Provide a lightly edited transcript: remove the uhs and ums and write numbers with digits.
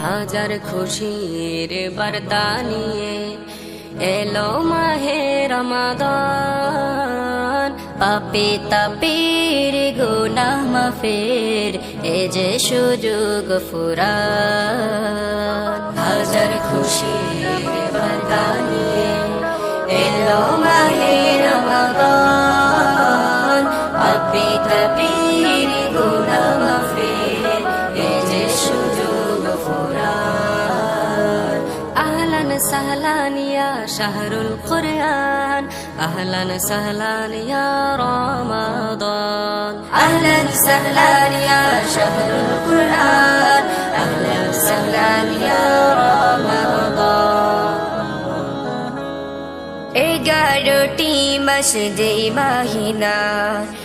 হাজার খুশির বার্তা নিয়ে এলো মাহে রমাদান। পাপী তাপীর গুনাহ মাফের এ যে সুযোগ ফুরান। হাজার খুশির বার্তা নিয়ে এলো মাহে রমাদান। পাপী তাপীর গুনাহ মাফের এ যে সুযোগ ফুরান। আহলান সাহলান ইয়া শাহরুল কুরআন, আহলান সাহলান ইয়া রমাদান। আহলান সাহলান ইয়া শাহরুল কুরআন, আহলান সাহলান ইয়া রমাদান। 11টি মাস যেই মাহিনা